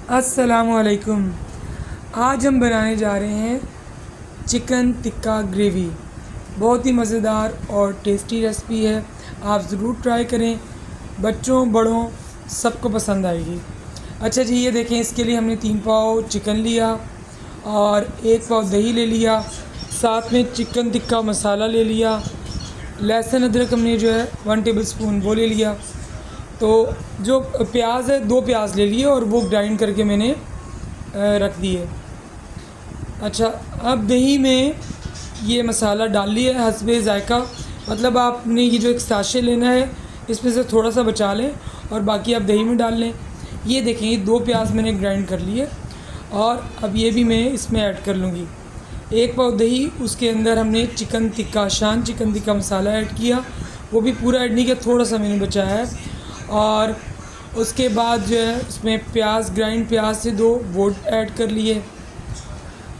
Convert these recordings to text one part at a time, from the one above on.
अस्सलामुअलैकुम। आज हम बनाने जा रहे हैं चिकन टिक्का ग्रेवी। बहुत ही मज़ेदार और टेस्टी रेसिपी है, आप ज़रूर ट्राई करें। बच्चों बड़ों सबको पसंद आएगी। अच्छा जी, ये देखें, इसके लिए हमने 3 पाव चिकन लिया और 1 पाव दही ले लिया, साथ में चिकन टिक्का मसाला ले लिया, लहसुन अदरक हमने जो है 1 टेबल स्पून वो ले लिया। तो जो प्याज है 2 प्याज ले लिए और वो ग्राइंड करके मैंने रख दिए। अच्छा, अब दही में ये मसाला डाल लिया है हस्बे ज़ायका। मतलब आपने ये जो एक साशे लेना है इसमें से थोड़ा सा बचा लें और बाकी आप दही में डाल लें। ये देखें, ये 2 प्याज मैंने ग्राइंड कर लिए और अब ये भी मैं इसमें ऐड कर लूँगी। 1 पाव दही, उसके अंदर हमने चिकन टिक्का मसाला ऐड किया, वो भी पूरा ऐड नहीं किया, थोड़ा सा मैंने बचाया है। और उसके बाद जो है उसमें ग्राइंड प्याज से 2 वो ऐड कर लिए।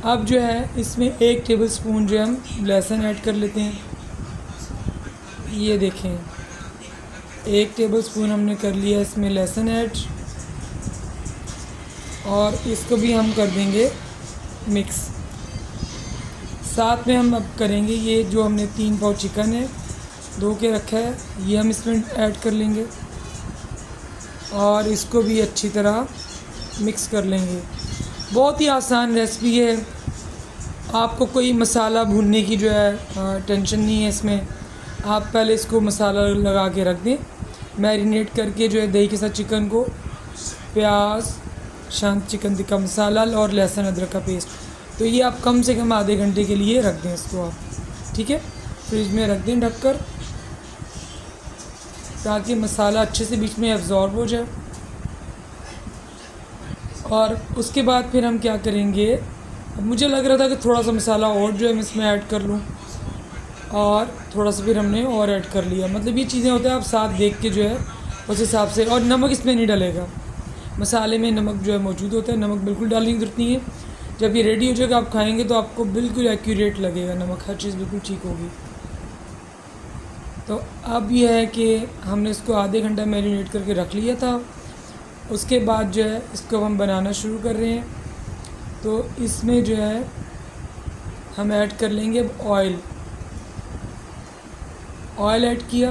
अब जो है इसमें 1 टेबल स्पून जो है हम लहसुन ऐड कर लेते हैं। ये देखें, 1 टेबल स्पून हमने कर लिया इसमें लहसुन ऐड और इसको भी हम कर देंगे मिक्स। साथ में हम अब करेंगे ये जो हमने 3 पाव चिकन है धो के रखा है, ये हम इसमें ऐड कर लेंगे और इसको भी अच्छी तरह मिक्स कर लेंगे। बहुत ही आसान रेसिपी है, आपको कोई मसाला भूनने की जो है टेंशन नहीं है इसमें। आप पहले इसको मसाला लगा के रख दें, मैरिनेट करके जो है दही के साथ चिकन को, प्याज, चिकन टिक्का मसाला और लहसुन अदरक का पेस्ट। तो ये आप कम से कम आधे घंटे के लिए रख दें इसको आप, ठीक है। फ्रिज में रख दें ढककर, ताकि मसाला अच्छे से बीच में एब्ज़ॉर्ब हो जाए। और उसके बाद फिर हम क्या करेंगे, अब मुझे लग रहा था कि थोड़ा सा मसाला और जो है मैं इसमें ऐड कर लूँ और थोड़ा सा फिर हमने और ऐड कर लिया। मतलब ये चीज़ें होते हैं, आप साथ देख के जो है उस हिसाब से। और नमक इसमें नहीं डलेगा, मसाले में नमक जो है मौजूद होता है, नमक बिल्कुल डालने की ज़रूरत नहीं है। जब ये रेडी हो जाएगा आप खाएँगे तो आपको बिल्कुल एक्यूरेट लगेगा, नमक हर चीज़ बिल्कुल ठीक होगी। तो अब यह है कि हमने इसको आधे घंटा मैरिनेट करके रख लिया था। उसके बाद जो है इसको हम बनाना शुरू कर रहे हैं। तो इसमें जो है हम ऐड कर लेंगे ऑयल ऐड किया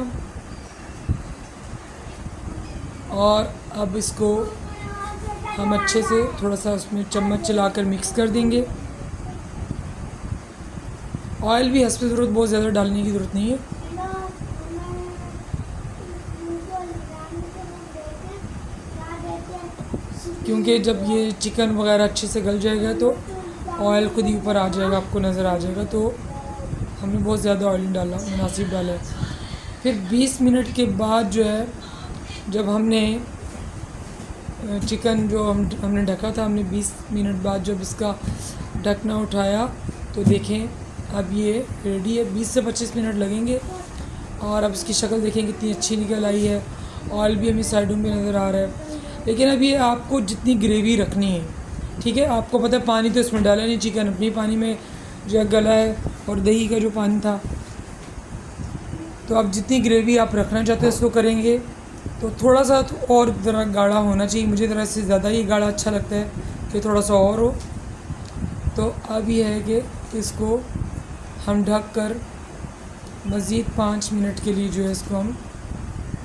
और अब इसको हम अच्छे से थोड़ा सा उसमें चम्मच चलाकर मिक्स कर देंगे। ऑयल भी हस्बे ज़रूरत, बहुत ज़्यादा डालने की ज़रूरत नहीं है। क्योंकि जब ये चिकन वगैरह अच्छे से गल जाएगा तो ऑयल खुद ही ऊपर आ जाएगा, आपको नज़र आ जाएगा। तो हमने बहुत ज़्यादा ऑयल नहीं डाला, मुनासिब डाला है। फिर 20 मिनट के बाद जो है, जब हमने चिकन जो हमने ढका था, हमने 20 मिनट बाद जब इसका ढकना उठाया तो देखें अब ये रेडी है। 20 से 25 मिनट लगेंगे और अब इसकी शक्ल देखें कितनी अच्छी निकल आई है। ऑयल भी हमें साइडों पे नज़र आ रहा है। लेकिन अब ये आपको जितनी ग्रेवी रखनी है, ठीक है, आपको पता है पानी तो इसमें डाला नहीं, चिकन अपनी पानी में जो है गला है और दही का जो पानी था। तो अब जितनी ग्रेवी आप रखना चाहते हैं इसको करेंगे तो थोड़ा सा तो और ज़रा गाढ़ा होना चाहिए। मुझे ज़रा से ज़्यादा ही गाढ़ा अच्छा लगता है कि थोड़ा सा और हो। तो अब ये है कि इसको हम ढक कर मज़ीद 5 मिनट के लिए जो है इसको हम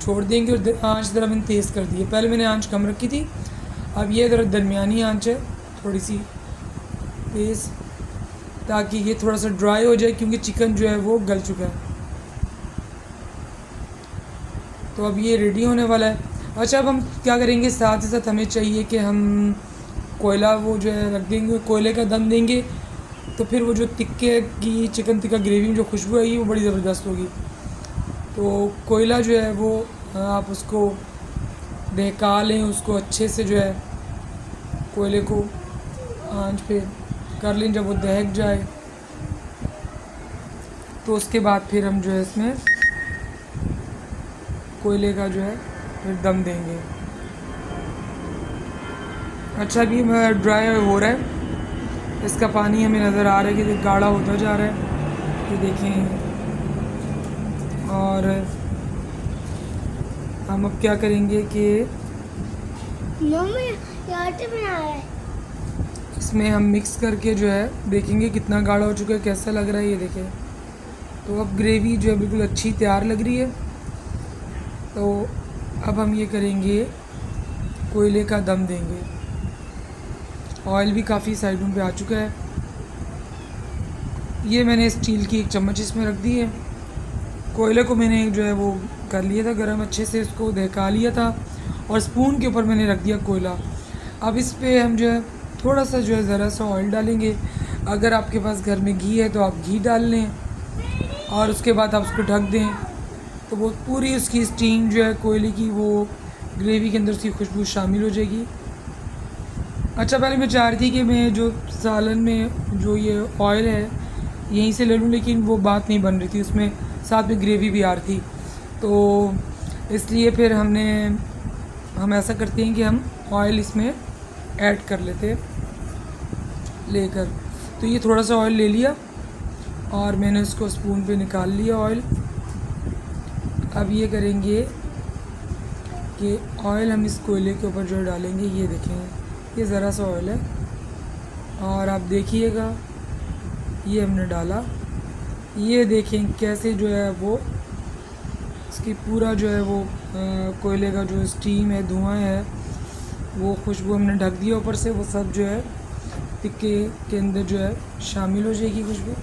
छोड़ देंगे। और आँच ज़रा मैंने तेज़ कर दी है, पहले मैंने आँच कम रखी थी, अब ये ज़रा दरमियानी आँच है, थोड़ी सी तेज़, ताकि ये थोड़ा सा ड्राई हो जाए, क्योंकि चिकन जो है वो गल चुका है। तो अब ये रेडी होने वाला है। अच्छा, अब हम क्या करेंगे, साथ ही साथ हमें चाहिए कि हम कोयला वो जो है रख देंगे, कोयले का दम देंगे। तो फिर वो जो टिक्के की चिकन टिक्का ग्रेवी में जो खुशबू आएगी वो बड़ी ज़बरदस्त होगी। तो कोयला जो है वो आप उसको दहका लें, उसको अच्छे से जो है कोयले को आंच पे कर लें। जब वो दहक जाए तो उसके बाद फिर हम जो है इसमें कोयले का जो है फिर दम देंगे। अच्छा, अभी ड्राई हो रहा है, इसका पानी हमें नज़र आ रहा है कि गाढ़ा होता जा रहा है, ये देखें। और हम अब क्या करेंगे कि आटे बना रहा है। इसमें हम मिक्स करके जो है देखेंगे कितना गाढ़ा हो चुका है, कैसा लग रहा है ये देखें। तो अब ग्रेवी जो है बिल्कुल अच्छी तैयार लग रही है। तो अब हम ये करेंगे, कोयले का दम देंगे। ऑयल भी काफ़ी साइडों पे आ चुका है। ये मैंने स्टील की एक चम्मच इसमें रख दी है। कोयले को मैंने जो है वो कर लिया था गरम, अच्छे से इसको दहका लिया था और स्पून के ऊपर मैंने रख दिया कोयला। अब इस पे हम जो है थोड़ा सा जो है ज़रा सा ऑयल डालेंगे। अगर आपके पास घर में घी है तो आप घी डाल लें और उसके बाद आप उसको ढक दें। तो वो पूरी उसकी स्टीम जो है कोयले की वो ग्रेवी के अंदर उसकी खुशबू शामिल हो जाएगी। अच्छा, पहले मैं चाह रही थी कि मैं जो सालन में जो ये ऑयल है यहीं से ले लूँ, लेकिन वो बात नहीं बन रही थी, उसमें साथ में ग्रेवी भी आ रही थी। तो इसलिए फिर हम ऐसा करते हैं कि हम ऑयल इसमें ऐड कर लेते हैं लेकर। तो ये थोड़ा सा ऑयल ले लिया और मैंने उसको स्पून पे निकाल लिया ऑयल। अब ये करेंगे कि ऑयल हम इस कोयले के ऊपर जो डालेंगे, ये देखेंगे ये ज़रा सा ऑयल है और आप देखिएगा ये हमने डाला। ये देखें कैसे जो है वो इसकी पूरा जो है वो कोयले का जो स्टीम है, धुआं है, वो खुशबू हमने ढक दिया ऊपर से, वो सब जो है टिक्के के अंदर जो है शामिल हो जाएगी खुशबू।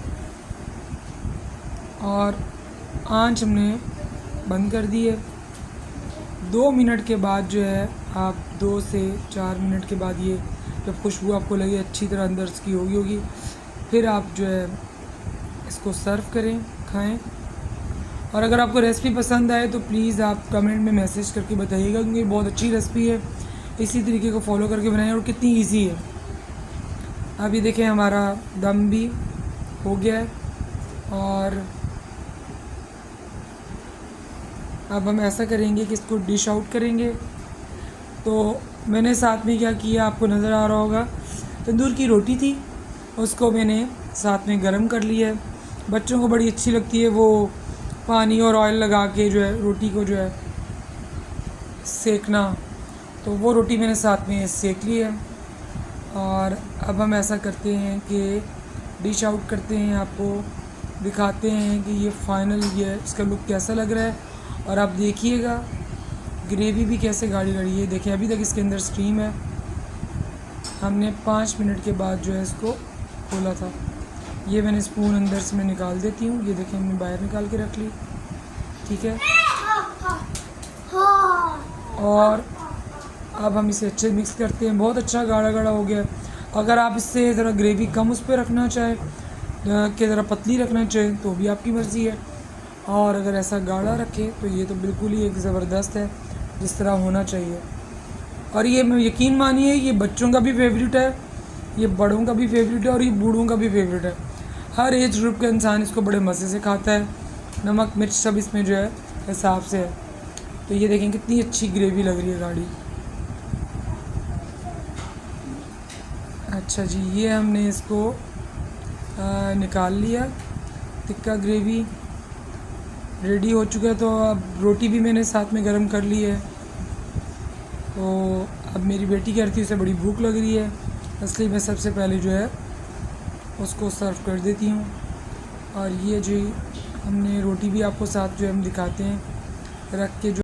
और आंच हमने बंद कर दी है। 2 मिनट के बाद जो है आप 2 से 4 मिनट के बाद ये जब खुशबू आपको लगे अच्छी तरह अंदर इसकी होगी, फिर आप जो है इसको सर्व करें, खाएं। और अगर आपको रेसिपी पसंद आए तो प्लीज़ आप कमेंट में मैसेज करके बताइएगा, क्योंकि बहुत अच्छी रेसिपी है। इसी तरीके को फॉलो करके बनाएं और कितनी इजी है। अब ये देखें हमारा दम भी हो गया है और अब हम ऐसा करेंगे कि इसको डिश आउट करेंगे। तो मैंने साथ में क्या किया आपको नज़र आ रहा होगा, तंदूर की रोटी थी, उसको मैंने साथ में गरम कर लिया है। बच्चों को बड़ी अच्छी लगती है वो पानी और ऑयल लगा के जो है रोटी को जो है सेकना। तो वो रोटी मैंने साथ में सेक ली है। और अब हम ऐसा करते हैं कि डिश आउट करते हैं, आपको दिखाते हैं कि ये फाइनल ये इसका लुक कैसा लग रहा है। और आप देखिएगा ग्रेवी भी कैसे गाढ़ी गाढ़ी है। देखिए अभी तक इसके अंदर स्टीम है। हमने 5 मिनट के बाद जो है इसको खोला था। ये मैंने स्पून अंदर से मैं निकाल देती हूँ। ये देखिए हमने बाहर निकाल के रख ली, ठीक है। और अब हम इसे अच्छे मिक्स करते हैं। बहुत अच्छा गाढ़ा गाढ़ा हो गया। अगर आप इससे ज़रा ग्रेवी कम उस पर रखना चाहें कि ज़रा पतली रखना चाहें तो भी आपकी मर्ज़ी है। और अगर ऐसा गाढ़ा रखें तो ये तो बिल्कुल ही एक ज़बरदस्त है, जिस तरह होना चाहिए। और ये यकीन मानिए ये बच्चों का भी फेवरेट है, ये बड़ों का भी फेवरेट है और ये बूढ़ों का भी फेवरेट है। हर एज ग्रुप का इंसान इसको बड़े मज़े से खाता है। नमक मिर्च सब इसमें जो है हिसाब से है। तो ये देखें कितनी अच्छी ग्रेवी लग रही है गाढ़ी। अच्छा जी, ये हमने इसको निकाल लिया। टिक्का ग्रेवी रेडी हो चुका है। तो अब रोटी भी मैंने साथ में गरम कर ली है। तो अब मेरी बेटी कह रही थी उसे बड़ी भूख लग रही है, इसलिए मैं सबसे पहले जो है उसको सर्व कर देती हूँ। और ये जो हमने रोटी भी आपको साथ जो हम दिखाते हैं रख के जो